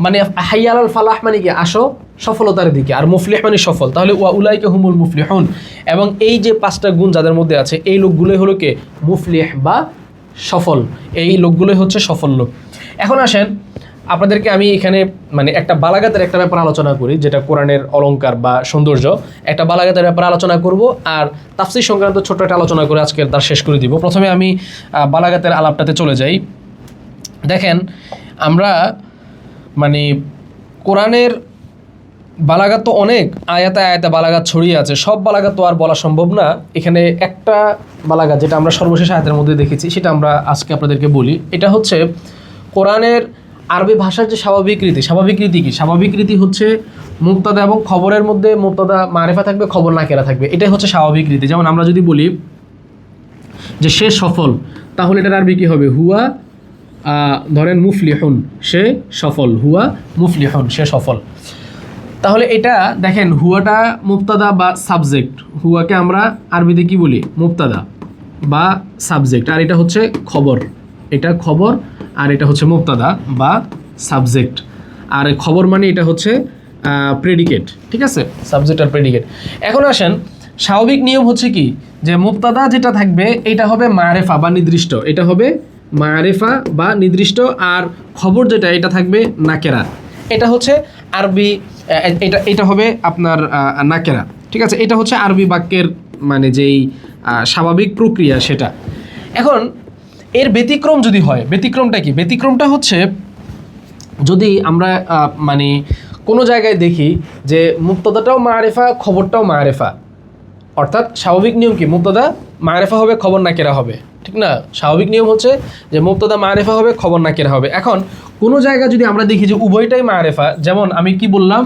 মানে হাইয়া আলাল ফালাহ মানে কি? আসো সফলতার দিকে, আর মুফলিহ মানে সফল। তাহলে ওয়া উলাইকা হুমুল মুফলিহুন। এবং এই যে 5টা গুণ যাদের মধ্যে আছে এই লোকগুলোই হলো কে? মুফলিহ বা সফল। এই লোকগুলোই হচ্ছে সফল লোক। এখন আসেন আপনাদেরকে আমি এখানে মানে একটা বালাগাতের একটা ব্যাপার আলোচনা করি, যেটা কোরআনের অলংকার বা সৌন্দর্য। একটা বালাগাতের ব্যাপার আলোচনা করব, আর তাফসীর সংক্রান্ত ছোট্ট একটা আলোচনা করে আজকের তার শেষ করে দিব। প্রথমে আমি বালাগাতের আলাপটাতে চলে যাই। দেখেন আমরা মানে কোরআনের বালাগাত তো অনেক, আয়াতে আয়াতে বালাগাত ছড়িয়ে আছে। সব বালাগাত তো আর বলা সম্ভব না। এখানে একটা বালাগাত যেটা আমরা সর্বশেষ আয়াতের মধ্যে দেখেছি সেটা আমরা আজকে আপনাদেরকে বলি। এটা হচ্ছে কোরআনের আরবি ভাষার যে স্বাভাবিক রীতি। স্বাভাবিক রীতি কি? স্বাভাবিক রীতি হচ্ছে মুবতাদা এবং খবরের মধ্যে মুবতাদা মারিফা থাকবে, খবর নাকেরা থাকবে। এটাই হচ্ছে স্বাভাবিক রীতি। যেমন আমরা যদি বলি যে সে সফল, তাহলে এটার আরবি কী হবে? হুয়া ধরেন মুফলিহুন, সে সফল। হুয়া মুফলিহুন, সে সফল। তাহলে এটা দেখেন হুয়াটা মুবতাদা বা সাবজেক্ট। হুয়াকে আমরা আরবিতে কি বলি? মুবতাদা বা সাবজেক্ট। আর এটা হচ্ছে খবর, এটা খবর, আর এটা হচ্ছে মুবতাদা বা সাবজেক্ট। আর খবর মানে এটা হচ্ছে প্রেডিকেট, ঠিক আছে? সাবজেক্ট আর প্রেডিকেট। এখন আসেন স্বাভাবিক নিয়ম হচ্ছে কি? যে মুবতাদা যেটা থাকবে এটা হবে মারেফা বা নির্দিষ্ট, এটা হবে মারেফা বা নির্দিষ্ট। আর খবর যেটা এটা থাকবে নাকেরা, এটা হচ্ছে আরবি, এটা হবে আপনার নাকেরা, ঠিক আছে? এটা হচ্ছে আরবি বাক্যের মানে যেই স্বাভাবিক প্রক্রিয়া সেটা। এখন এর ব্যতিক্রম যদি হয়, ব্যতিক্রমটা কি? ব্যতিক্রমটা হচ্ছে যদি আমরা মানে কোনো জায়গায় দেখি যে মুবতাদাটাও মারেফা, খবরটাও মারেফা। অর্থাৎ স্বাভাবিক নিয়ম কি? মুবতাদা মারেফা হবে, খবর নাকেরা হবে, ঠিক না? স্বাভাবিক নিয়ম হচ্ছে যে মুবতাদা মারেফা হবে, খবর নাকেরা হবে। এখন কোনো জায়গা যদি আমরা দেখি যে উভয়টাই মারেফা, যেমন আমি কি বললাম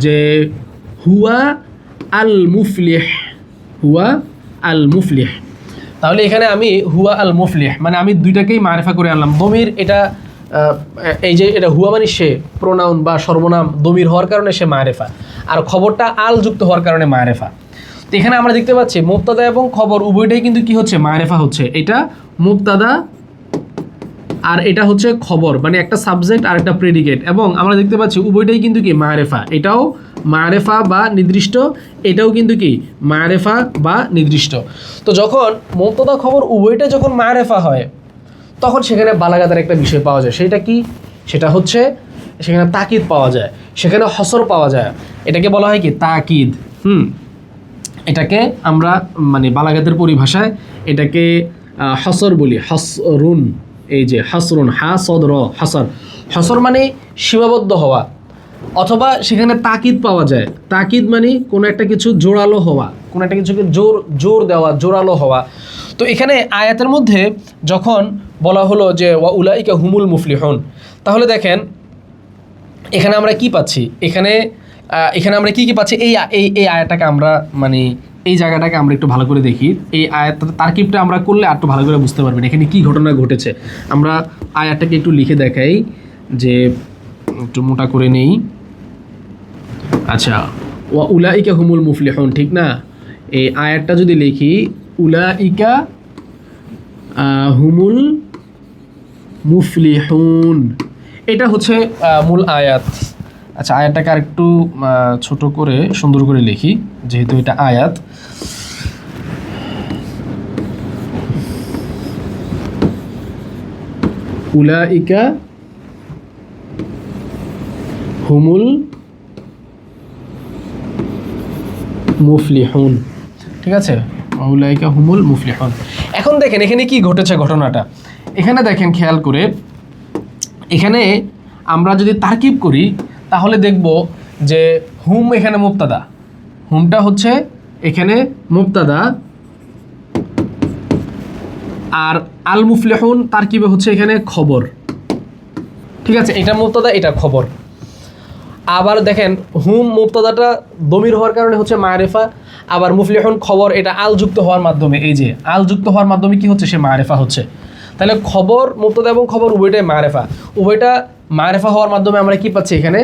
যে হুয়া আল মুফলিহ, হুয়া আল মুফলিহ। তাহলে এখানে আমি হুয়া আল মুফলিহ মানে আমি দুইটাকেই মারেফা করে আনলাম। দমির এটা এই যে এটা হুয়া মানে সে, প্রোনাউন বা সর্বনাম দমির হওয়ার কারণে সে মারেফা, আর খবরটা আল যুক্ত হওয়ার কারণে মারেফা। তো এখানে আমরা দেখতে পাচ্ছি মুবতাদা এবং খবর উভয়টাই কিন্তু কি হচ্ছে? মারেফা হচ্ছে। এটা মুবতাদা আর এটা হচ্ছে খবর, মানে একটা সাবজেক্ট আর একটা প্রেডিকেট, এবং আমরা দেখতে পাচ্ছি উভয়টাই কিন্তু কি মারেফা, এটাও মারেফা বা নির্দিষ্ট, এটাও কিন্তু কি মারেফা বা নির্দিষ্ট। তো যখন মুবতাদা খবর উভয়টা যখন মারেফা হয় তখন সেখানে বালাগাতের একটা বিষয় পাওয়া যায়, সেটা কি, সেটা হচ্ছে সেখানে তাকিদ পাওয়া যায়, সেখানে হসর পাওয়া যায়, এটাকে বলা হয় কি তাকিদ। এটাকে আমরা মানে বালাগাতের পরিভাষায় এটাকে হসর বলি, হসরুন, এই যে হসরুন, হা সদ র, হসর। হসর মানে সীমাবদ্ধ হওয়া, অথবা সেখানে তাকিদ পাওয়া যায়। তাকিদ মানে কোনো একটা কিছু জোরালো হওয়া, কোনো একটা কিছুকে জোর দেওয়া, জোরালো হওয়া। তো এখানে আয়াতের মধ্যে যখন বলা হলো যে ওয়া উলাইকা হুমুল মুফলিহুন, তাহলে দেখেন এখানে আমরা কি পাচ্ছি, এখানে আমরা কি পাচ্ছি, এই আয়াতটাকে আমরা মানে এই জায়গাটাকে আমরা একটু ভালো করে দেখি। এই আয়াতটা তারকিবটা আমরা করলে আর একটু ভালো করে বুঝতে পারবেন এখানে কি ঘটনা ঘটেছে। আমরা আয়াতটাকে একটু লিখে দেখাই, যে একটু মোটা করে নেই। আচ্ছা, ওয়া উলাইকা হুমুল মুফলিহুন, ঠিক না? এই আয়াতটা যদি লিখি উলাইকা হুমুল মুফলিহুন, এটা হচ্ছে মূল আয়াত। আচ্ছা, আয়াতটাকে আর একটু ছোট করে সুন্দর করে লিখি, যেহেতু এটা আয়াত। উলাইকা হুমুল মুফলিহুন, ঠিক আছে, উলাইকা হুমুল মুফলিহুন। এখন দেখেন এখানে কি ঘটেছে ঘটনাটা, এখানে দেখেন খেয়াল করে, এখানে আমরা যদি তারকিব করি তাহলে দেখব যে হুম এখানে মুবতাদা, হুমটা হচ্ছে এখানে মুবতাদা, আর আল মুফলিহুন তারকিবে হচ্ছে এখানে খবর, ঠিক আছে, এটা মুবতাদা এটা খবর। আবার দেখেন হুম মুবতাদাটা দমির হওয়ার কারণে হচ্ছে মারেফা, আবার মুফলিহুন খবর, এটা আল যুক্ত হওয়ার মাধ্যমে, এই যে আল যুক্ত হওয়ার মাধ্যমে কি হচ্ছে, সে মারেফা হচ্ছে। তাহলে খবর, মুবতাদা এবং খবর উভয়টাই মারেফা, উভয়টা মারেফা হওয়ার মাধ্যমে আমরা কি পাচ্ছি এখানে,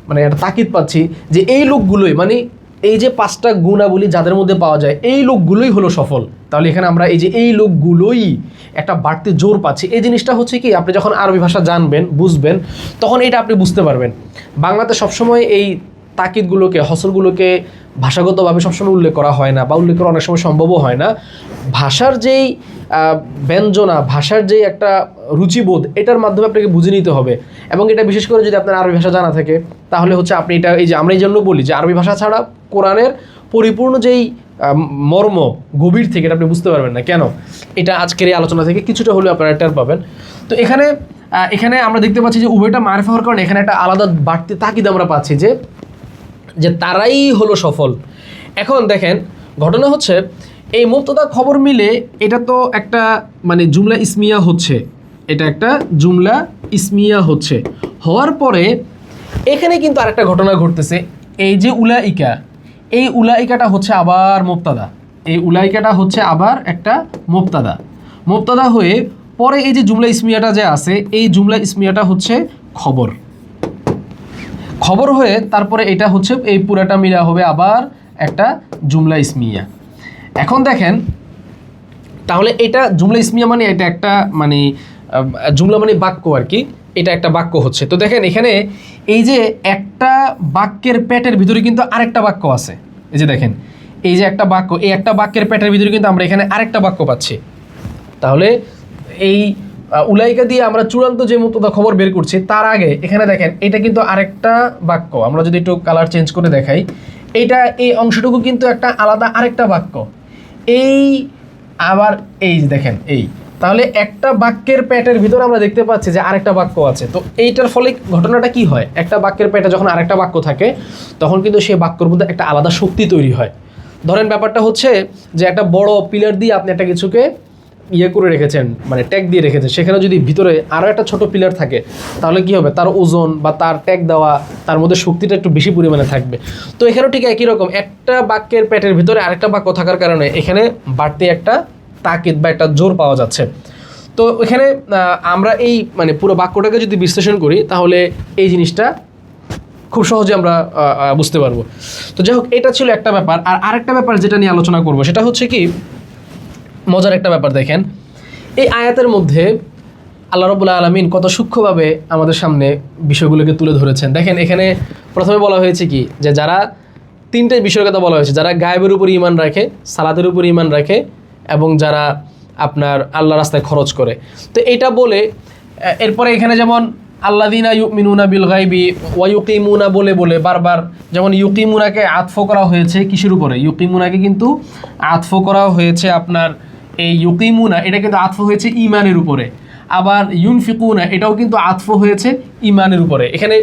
মানে একটা তাকিদ পাচ্ছি যে এই লোকগুলোই, মানে এই যে 5টা গুণাবলী যাদের মধ্যে পাওয়া যায় এই লোকগুলোই হলো সফল। তাহলে এখানে আমরা এই যে এই লোকগুলোই একটা বাড়তি জোর পাচ্ছি। এই জিনিসটা হচ্ছে কি, আপনি যখন আরবি ভাষা জানবেন, বুঝবেন, তখন এটা আপনি বুঝতে পারবেন। বাংলাতে সবসময় এই তাকিদগুলোকে, হসরগুলোকে ভাষাগতভাবে সবসময় উল্লেখ করা হয় না, বা উল্লেখ করা অনেক সময় সম্ভবও হয় না। ভাষার যেই ব্যঞ্জনা, ভাষার যেই একটা রুচিবোধ, এটার মাধ্যমে আপনাকে বুঝে নিতে হবে। এবং এটা বিশেষ করে যদি আপনার আরবি ভাষা জানা থাকে তাহলে হচ্ছে আপনি এটা, এই যে আমরা এই জন্য বলি যে আরবি ভাষা ছাড়া কোরআনের পরিপূর্ণ যেই মর্ম গভীর থেকে এটা আপনি বুঝতে পারবেন না। কেন? এটা আজকের এই আলোচনা থেকে কিছুটা হলেও আপনারা টের পাবেন। তো এখানে আমরা দেখতে পাচ্ছি যে উভয়টা মারফা হওয়ার কারণে এখানে একটা আলাদা বাড়তি তাকিদ আমরা পাচ্ছি যে তারাই হলো সফল। এখন দেখেন ঘটনা হচ্ছে এই মুবতাদা খবর মিলে এটা তো একটা মানে জুমলা ইসমিয়া হচ্ছে, এটা একটা জুমলা ইসমিয়া হচ্ছে, হওয়ার পরে এখানে কিন্তু আরেকটা ঘটনা ঘটতেছে। এই যে উলাইকা, এই উলাইকাটা হচ্ছে আবার মুবতাদা, এই উলাইকাটা হচ্ছে আবার একটা মুবতাদা হয়ে পরে এই যে জুমলা ইসমিয়াটা যে আছে, এই জুমলা ইসমিয়াটা হচ্ছে খবর হয়ে তারপরে এটা হচ্ছে এই পুরাটা মিলা হবে আবার একটা জুমলা ইসমিয়া। এখন দেখেন তাহলে এটা জুমলা ইসমিয়া মানে এটা একটা মানে জুমলা মানে বাক্য আর কি, এটা একটা বাক্য হচ্ছে। তো দেখেন এখানে এই যে একটা বাক্যের পেটের ভিতরে কিন্তু আরেকটা বাক্য আছে, এই যে দেখেন এই যে একটা বাক্য, এই একটা বাক্যের পেটের ভিতরে কিন্তু আমরা এখানে আরেকটা বাক্য পাচ্ছি। তাহলে এই উলাইকা দিয়ে আমরা চূড়ান্ত যে মুবতাদা খবর বের করছি তার আগে এখানে দেখেন এটা কিন্তু আরেকটা বাক্য। আমরা যদি একটু কালার চেঞ্জ করে দেখাই, এইটা এই অংশটুকু কিন্তু একটা আলাদা আরেকটা বাক্য। এই আবার এই দেখেন এই, তাহলে একটা বাক্যের পেটের ভিতরে আমরা দেখতে পাচ্ছি যে আরেকটা বাক্য আছে। তো এইটার ফলে ঘটনাটা কি হয়, একটা বাক্যের পেটে যখন আরেকটা বাক্য থাকে তখন কিন্তু সেই বাক্যর মধ্যে একটা আলাদা শক্তি তৈরি হয়। ধরেন ব্যাপারটা হচ্ছে যে একটা বড় পিলার দিয়ে আপনি একটা কিছুকে করে রেখেছেন, মানে ট্যাগ দিয়ে রেখেছেন, সেখানে যদি ভিতরে আরও একটা ছোট পিলার থাকে তাহলে কি হবে, তার ওজন বা তার ট্যাগ দেওয়া, তার মধ্যে শক্তিটা একটু বেশি পরিমাণে থাকবে। তো এখানেও ঠিক একই রকম, একটা বাক্যের পেটের ভিতরে আরেকটা বাক্য থাকার কারণে এখানে বাড়তি একটা তাকিদ বা একটা জোর পাওয়া যাচ্ছে। তো এখানে আমরা এই মানে পুরো বাক্যটাকে যদি বিশ্লেষণ করি তাহলে এই জিনিসটা খুব সহজে আমরা বুঝতে পারবো। তো যাই হোক, এটা ছিল একটা ব্যাপার। আর আরেকটা ব্যাপার যেটা নিয়ে আলোচনা করবো সেটা হচ্ছে কি, মজার একটা ব্যাপার দেখেন, এই আয়াতের মধ্যে আল্লাহ রাব্বুল আলামিন কত সূক্ষ্মভাবে আমাদের সামনে বিষয়গুলোকে তুলে ধরেছেন। দেখেন এখানে প্রথমে বলা হয়েছে কি, যে যারা তিনটে বিষয়ের কথা বলা হয়েছে, যারা গায়েবের উপর ঈমান রাখে, সালাতের উপর ঈমান রাখে, এবং যারা আপনার আল্লাহ রাস্তায় খরচ করে। তো এটা বলে এরপরে এখানে যেমন আল্লাযীনা ইউমিনুনা বিল গায়বি ওয়া ইউকিমুনা বলে বলে বারবার, যেমন ইউকিমুনাকে আতফ করা হয়েছে কিসের উপরে? ইউকিমুনাকে কিন্তু আতফ করা হয়েছে আপনার এই ইউকিমুনা, এটা কিন্তু আতফ হয়েছে ঈমানের উপরে। আবার ইউনফিকুনা, এটাও কিন্তু আতফ হয়েছে ঈমানের উপরে। এখানে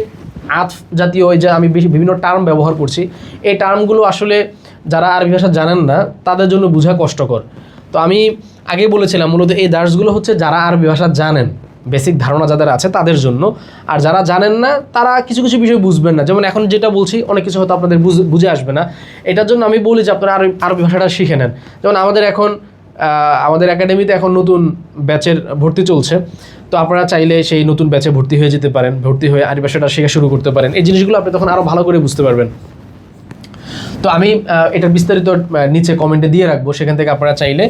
আতফ জাতীয় ওই যে আমি বিভিন্ন টার্ম ব্যবহার করছি, এই টার্মগুলো আসলে যারা আরবি ভাষা জানেন না তাদের জন্য বোঝা কষ্টকর। তো আমি আগে বলেছিলাম মূলত এই দার্সগুলো হচ্ছে যারা আরবি ভাষা জানেন, বেসিক ধারণা যাদের আছে তাদের জন্য। আর যারা জানেন না তারা কিছু কিছু বিষয় বুঝবেন না। যেমন এখন যেটা বলছি অনেক কিছু হয়তো আপনাদের বুঝে আসবে না, এটার জন্য আমি বলি যে আপনারা আরবি ভাষাটা শিখে নেন। যেমন আমাদের একাডেমিতে এখন নতুন ব্যাচের ভর্তি চলছে, তো আপনারা চাইলে সেই নতুন ব্যাচে ভর্তি হয়ে যেতে পারেন, ভর্তি হয়ে আরবি ভাষাটা শেখা শুরু করতে পারেন। এই জিনিসগুলো আপনি তখন আরও ভালো করে বুঝতে পারবেন। তো আমি এটার বিস্তারিত নিচে কমেন্টে দিয়ে রাখবো, সেখান থেকে আপনারা চাইলে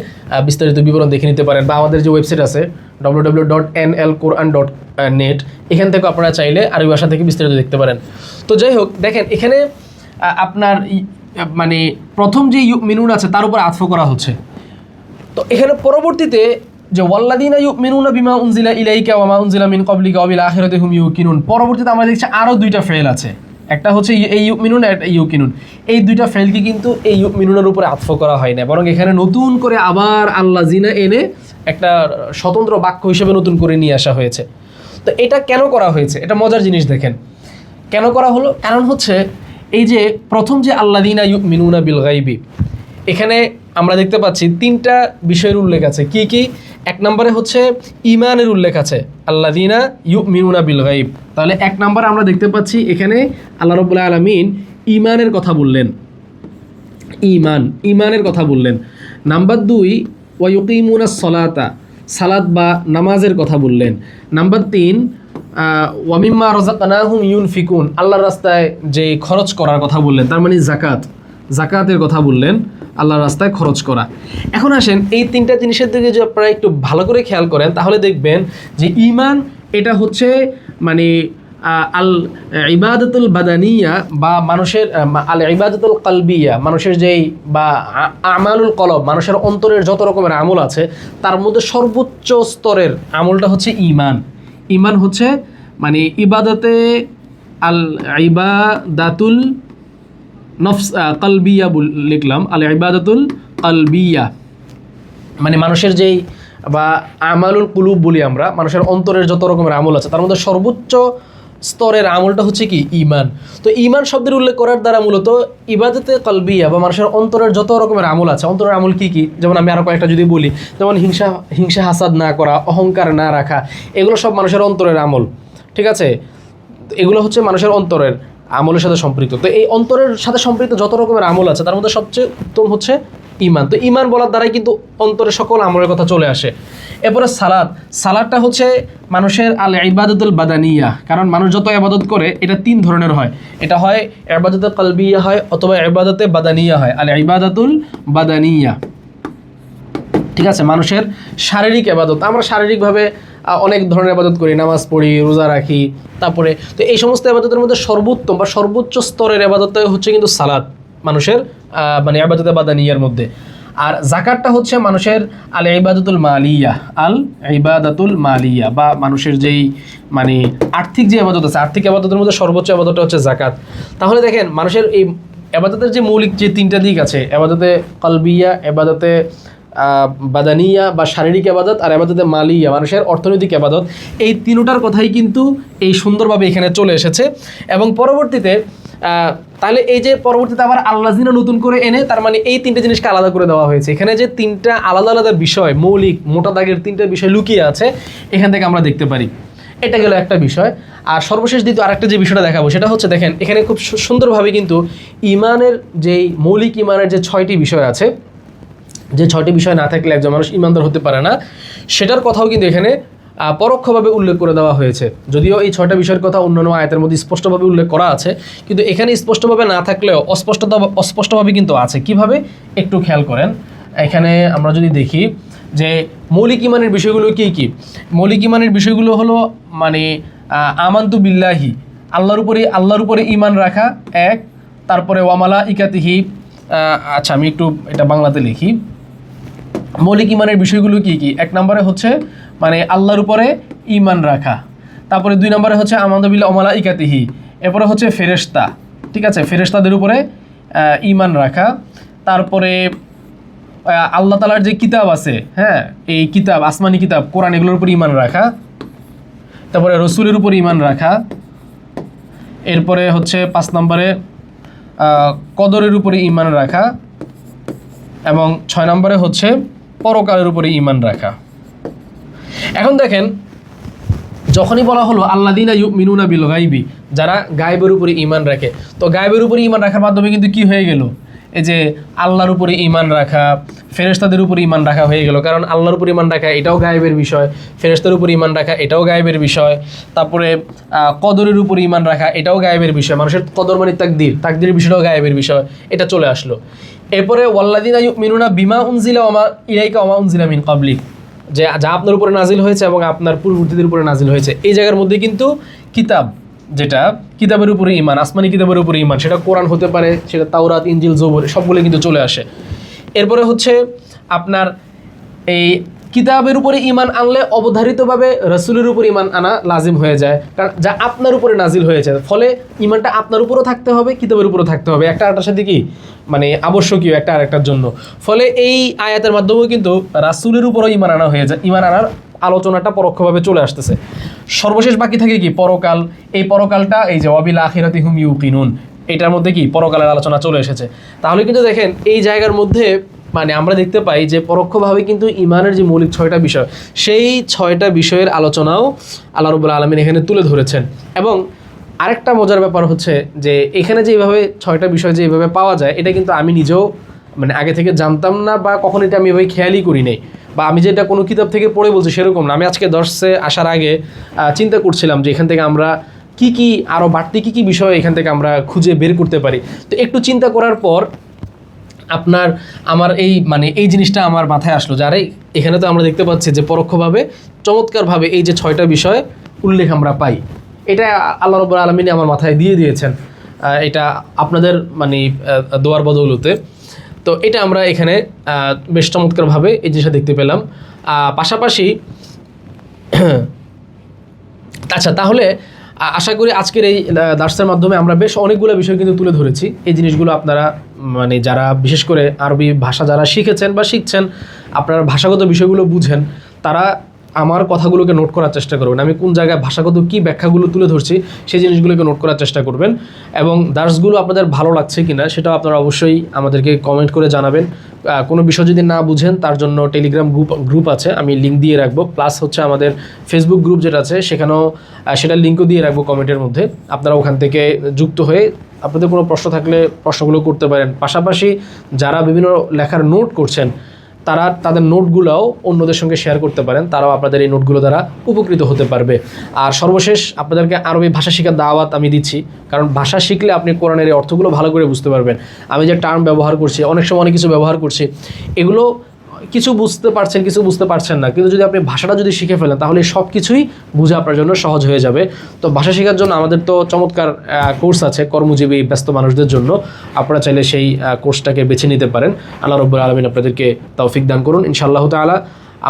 বিস্তারিত বিবরণ দেখে নিতে পারেন, বা আমাদের যে ওয়েবসাইট আছে www.nlquran.net, এখান থেকে আপনারা চাইলে আরবি ভাষা থেকে বিস্তারিত দেখতে পারেন। তো যাই হোক, দেখেন এখানে আপনার মানে প্রথম যে ইউমিনুন আছে তার উপর আতফ করা হচ্ছে। তো এখানে পরবর্তীতে যে ওয়াল্লাযীনা ইউমিনুনা বিমা উনজিলা ইলাইকা ওয়া মা উনজিলা মিন ক্বাবলিকা ওয়া বিল আখিরাতি হুম ইউকিনুন, পরবর্তীতে আমরা দেখছি আরও দুইটা ফেল আছে, একটা হচ্ছে এই ইউমিনুন আর একটা ইউকিনুন। এই দুইটা ফেলকে কিন্তু এই ইউমিনুনের উপরে আতফ করা হয় না, বরং এখানে নতুন করে আবার আল্লাযীনা এনে একটা স্বতন্ত্র বাক্য হিসেবে নতুন করে নিয়ে আসা হয়েছে। তো এটা কেন করা হয়েছে? এটা মজার জিনিস, দেখেন কেন করা হলো। কারণ হচ্ছে এই যে প্রথম যে আল্লাযীনা ইউমিনুনা বিল গায়বি, এখানে আমরা দেখতে পাচ্ছি তিনটা বিষয়ের উল্লেখ আছে। কি কি? এক নম্বরে হচ্ছে ঈমানের উল্লেখ আছে, আল্লাযীনা ইউমিনুনা বিল গায়ব। তাহলে এক নম্বরে আমরা দেখতে পাচ্ছি এখানে আল্লাহ রাব্বুল আলামিন ঈমানের কথা বললেন, ঈমানের কথা বললেন। নাম্বার 2 ওয়া ইউকিমুনাস সালাতা, সালাত বা নামাজের কথা বললেন। নাম্বার 3 ওয়া মিম্মা রাযাকনাহুম ইউনফিকুন, আল্লাহর রাস্তায় যে খরচ করার কথা বললেন, তার মানে জাকাতের কথা বললেন, আল্লাহর রাস্তায় খরচ করা। এখন আসেন এই তিনটা জিনিসের দিকে যদি আপনারা একটু ভালো করে খেয়াল করেন, তাহলে দেখবেন যে ঈমান এটা হচ্ছে মানে আল ইবাদাতুল বাদানিয়া বা মানুষের আল ইবাদাতুল কলবিয়া, মানুষের যেই বা আমালুল কলব, মানুষের অন্তরের যত রকমের আমল আছে তার মধ্যে সর্বোচ্চ স্তরের আমলটা হচ্ছে ঈমান হচ্ছে মানে ইবাদতে আল ইবাদাতুল নফস কলবিয়া লিখলাম, আল ইবাদাতুল কলবিয়া, মানে মানুষের যেই বা আমালুল কুলুব বলি আমরা, মানুষের অন্তরের যত রকমের আমল আছে তার মধ্যে সর্বোচ্চ স্তরের আমলটা হচ্ছে কি? ঈমান। তো ঈমান শব্দের উল্লেখ করার দ্বারা মূলত ইবাদতে কলবিয়া বা মানুষের অন্তরের যত রকমের আমল আছে, অন্তরের আমল কি কি, যেমন আমি আরও কয়েকটা যদি বলি, যেমন হিংসা হাসাদ না করা, অহংকার না রাখা, এগুলো সব মানুষের অন্তরের আমল, ঠিক আছে? এগুলো হচ্ছে মানুষের অন্তরের আমলের সাথে সম্পৃক্ত। তো এই অন্তরের সাথে সম্পৃক্ত যত রকমের আমল আছে তার মধ্যে সবচেয়ে উত্তম হচ্ছে ঈমান। তো ঈমান বলার দ্বারাই কিন্তু অন্তরের সকল আমলের কথা চলে আসে। এরপরে সালাদটা হচ্ছে মানুষের আল ইবাদাতুল বাদানিয়া, কারণ মানুষ যত ইবাদত করে এটা 3 ধরনের হয়, এটা হয় ইবাদাতুল কলবিয়া হয় অথবা ইবাদাতে বাদানিয়া হয়। আল ইবাদাতুল বাদানিয়া, ঠিক আছে, মানুষের শারীরিক ইবাদত। আমরা শারীরিকভাবে অনেক ধরনের ইবাদত করি, নামাজ পড়ি, রোজা রাখি, তারপরে তো এই সমস্ত ইবাদতের মধ্যে সর্বোত্তম বা সর্বোচ্চ স্তরের ইবাদতটা হচ্ছে কিন্তু সালাত, মানুষের মানে ইবাদতে বাদানিয়ার মধ্যে। আর যাকাতটা হচ্ছে মানুষের আল ইবাদাতুল মালিয়া বা মানুষের যেই মানে আর্থিক যে ইবাদত আছে, আর্থিক ইবাদতের মধ্যে সর্বোচ্চ ইবাদতটা হচ্ছে যাকাত। তাহলে দেখেন মানুষের এই ইবাদতের যে মৌলিক যে 3টা দিক আছে, ইবাদতে কলবিয়া, ইবাদতে বাদানিয়া বা শারীরিক ইবাদত, আর ইবাদতে মালিয়া মানুষের অর্থনৈতিক ইবাদত, এই 3টার কথাই কিন্তু এই সুন্দরভাবে এখানে চলে এসেছে। এবং পরবর্তীতে তাহলে এই যে পরবর্তীতে আবার আল্লাযীনা নতুন করে এনে, তার মানে এই 3টে জিনিসকে আলাদা করে দেওয়া হয়েছে। এখানে যে 3টা আলাদা আলাদা বিষয়, মৌলিক মোটা দাগের 3টা বিষয় লুকিয়ে আছে, এখান থেকে আমরা দেখতে পারি। এটা গেল একটা বিষয়। আর সর্বশেষ দ্বিতীয় আরেকটা যে বিষয়টা দেখাবো সেটা হচ্ছে, দেখেন এখানে খুব সুন্দরভাবে কিন্তু ঈমানের যেই মৌলিক ঈমানের যে 6টি বিষয় আছে, যে 6টি বিষয় না থাকলে একজন মানুষ ঈমানদার হতে পারে না, সেটার কথাও কিন্তু এখানে পরোক্ষভাবে উল্লেখ করে দেওয়া হয়েছে। যদিও এই 6টা বিষয়ের কথা অন্যান্য আয়াতের মধ্যে স্পষ্টভাবে উল্লেখ করা আছে, কিন্তু এখানে স্পষ্টভাবে না থাকলেও অস্পষ্টভাবে কিন্তু আছে। কিভাবে একটু খেয়াল করেন, এখানে আমরা যদি দেখি যে মৌলিক ইমানের বিষয়গুলো কি কি। মৌলিক ইমানের বিষয়গুলো হলো মানে আমান্তু বিল্লাহি, আল্লাহর উপরে ইমান রাখা এক। তারপরে ওয়ামালা ইকাতিহি, আচ্ছা আমি একটু এটা বাংলাতে লিখি। মৌলিক ইমানের বিষয়গুলো কি কি? এক নম্বরে হচ্ছে মানে আল্লাহর উপরে ইমান রাখা। তারপরে 2 নম্বরে হচ্ছে আমান্তু বিল্লাহি ওয়ামালা ইকাতিহি। এরপরে হচ্ছে ফেরেশতা, ঠিক আছে, ফেরেশতাদের উপরে ইমান রাখা। তারপরে আল্লাহ তাআলার যে কিতাব আছে, হ্যাঁ, এই কিতাব, আসমানি কিতাব, কোরআন, এগুলোর উপর ইমান রাখা। তারপরে রসুলের উপর ইমান রাখা। এরপরে হচ্ছে 5 নম্বরে কদরের উপরে ইমান রাখা। এবং 6 নম্বরে হচ্ছে পরকালের উপরে ইমান রাখা। এখন দেখেন, যখনই বলা হলো আল্লাযীনা ইউমিনুনা বিল গায়বি, যারা গায়বের উপরে ইমান রাখে, তো গায়বের উপরে ইমান রাখার মাধ্যমে কিন্তু কি হয়ে গেল? এই যে আল্লাহর উপরে ইমান রাখা, ফেরেশতাদের উপরে ইমান রাখা হয়ে গেল। কারণ আল্লাহর উপরে ইমান রাখা এটাও গায়েবের বিষয়, ফেরেশতার উপরে ইমান রাখা এটাও গায়েবের বিষয়। তারপরে কদরের উপরে ইমান রাখা এটাও গায়েবের বিষয়, মানুষের কদর মানে তাকদীরের বিষয়টাও গায়েবের বিষয়, এটা চলে আসলো। এরপরে ওয়াল্লাযীনা ইউমিনুনা বিমা উনজিলা ওয়া মা ইলাইকা ওয়া মা উনজিলা মিন ক্বাবলিক, যে যা আপনার উপরে নাজিল হয়েছে এবং আপনার পূর্ববর্তীদের উপরে নাজিল হয়েছে, এই জায়গার মধ্যে কিন্তু কিতাব, যেটা কিতাবের উপরে ইমান, আসমানি কিতাবের উপরে ইমান, সেটা কোরআন হতে পারে, সেটা তাওরাত, ইনজিল, জবুর, সবগুলো কিন্তু চলে আসে। এরপরে হচ্ছে আপনার এই কিতাবের উপরে ইমান আনলে অবধারিতভাবে রাসূলের উপর ইমান আনা লাজিম হয়ে যায়, কারণ যা আপনার উপরে নাজিল হয়েছে, ফলে ইমানটা আপনার উপরও থাকতে হবে, কিতাবের উপরও থাকতে হবে, একটা আরেকটার সাথে কি মানে আবশ্যকীয় একটা আরেকটার জন্য। ফলে এই আয়াতের মাধ্যমেও কিন্তু রাসূলের উপরও ইমান আনা হয়ে যায়, ইমান আনার আলোচনাটা পরোক্ষভাবে চলে আসতেছে। সর্বশেষ বাকি থাকে কি পরকাল। এই পরকালটা এই যে ওয়াবিল আখিরাতি হুম ইউকিনুন, এটার মধ্যে কি পরকালের আলোচনা চলে এসেছে। তাহলে কিন্তু দেখেন এই জায়গার মধ্যে মানে আমরা দেখতে পাই যে পরোক্ষভাবে কিন্তু ইমানের যে মৌলিক 6টা বিষয়, সেই 6টা বিষয়ের আলোচনাও আল্লাহ রাব্বুল আলামিন এখানে তুলে ধরেছেন। এবং আরেকটা মজার ব্যাপার হচ্ছে যে এখানে যে এইভাবে 6টা বিষয় যে এইভাবে পাওয়া যায়, এটা কিন্তু আমি নিজেও মানে আগে থেকে জানতাম না, বা কখনো এটা আমি এভাবে খেয়ালই করি নাই, বা আমি যেটা কোনো কিতাব থেকে পড়ে বলছি সেরকম না। আমি আজকে দর্শে আসার আগে চিন্তা করছিলাম যে এখান থেকে আমরা কি আরও বাড়তি কি বিষয় এখান থেকে আমরা খুঁজে বের করতে পারি। তো একটু চিন্তা করার পর আমার এই জিনিসটা আমার মাথায় আসলো, যারা এখানে তো আমরা দেখতে পাচ্ছি যে পরোক্ষভাবে চমৎকারভাবে এই যে 6টা বিষয় উল্লেখ আমরা পাই, এটা আল্লাহ রাব্বুল আলামিন আমার মাথায় দিয়ে দিয়েছেন, এটা আপনাদের দোয়ার বদৌলতে। তো এটা আমরা এখানে বেশ চমৎকারভাবে এই জিনিসটা দেখতে পেলাম। পাশাপাশি আচ্ছা, তাহলে আশা করি আজকের এই দার্সের মাধ্যমে আমরা বেশ অনেকগুলো বিষয় কিন্তু তুলে ধরেছি। এই জিনিসগুলো আপনারা যারা বিশেষ করে আরবি ভাষা যারা শিখেছেন বা শিখছেন, আপনারা ভাষাগত বিষয়গুলো বুঝেন, তারা আমার কথাগুলোকে নোট করার চেষ্টা করবেন। আমি কোন জায়গায় ভাষাগত কী ব্যাখ্যাগুলো তুলে ধরছি সেই জিনিসগুলোকে নোট করার চেষ্টা করবেন। এবং দার্সগুলো আপনাদের ভালো লাগছে কিনা সেটাও আপনারা অবশ্যই আমাদেরকে কমেন্ট করে জানাবেন। কোনো বিষয় যদি না বুঝেন তার জন্য টেলিগ্রাম গ্রুপ আছে, আমি লিঙ্ক দিয়ে রাখবো, প্লাস হচ্ছে আমাদের ফেসবুক গ্রুপ যেটা আছে সেখানেও সেটার লিঙ্কও দিয়ে রাখবো কমেন্টের মধ্যে। আপনারা ওখান থেকে যুক্ত হয়ে আপনাদের কোনো প্রশ্ন থাকলে প্রশ্নগুলো করতে পারেন। পাশাপাশি যারা বিভিন্ন লেখার নোট করছেন তারা তাদের নোটগুলোও অন্যদের সঙ্গে শেয়ার করতে পারেন, তারাও আপনাদের এই নোটগুলো দ্বারা উপকৃত হতে পারবে। আর সর্বশেষ আপনাদেরকে আরবি ভাষা শেখার দাওয়াত আমি দিচ্ছি, কারণ ভাষা শিখলে আপনি কোরআনের এই অর্থগুলো ভালো করে বুঝতে পারবেন। আমি যে টার্ম ব্যবহার করছি, অনেক সময় অনেক কিছু ব্যবহার করছি, এগুলো কিছু বুঝতে পারছেন, কিছু বুঝতে পারছেন না, কিন্তু যদি আপনি ভাষাটা যদি শিখে ফেলেন তাহলে সব কিছুই বোঝা আপনার জন্য সহজ হয়ে যাবে। তো ভাষা শেখার জন্য আমাদের তো চমৎকার কোর্স আছে কর্মজীবী ব্যস্ত মানুষদের জন্য, আপনারা চাইলে সেই কোর্সটাকে বেছে নিতে পারেন। আল্লাহ রাব্বুল আলামিন আপনাদেরকে তৌফিক দান করুন। ইনশাআল্লাহ তাআলা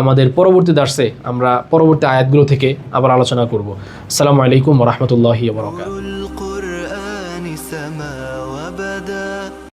আমাদের পরবর্তী দার্সে আমরা পরবর্তী আয়াতগুলো থেকে আবার আলোচনা করব। আসসালামু আলাইকুম ওয়া রাহমাতুল্লাহি ওয়া বারাকাতুহু।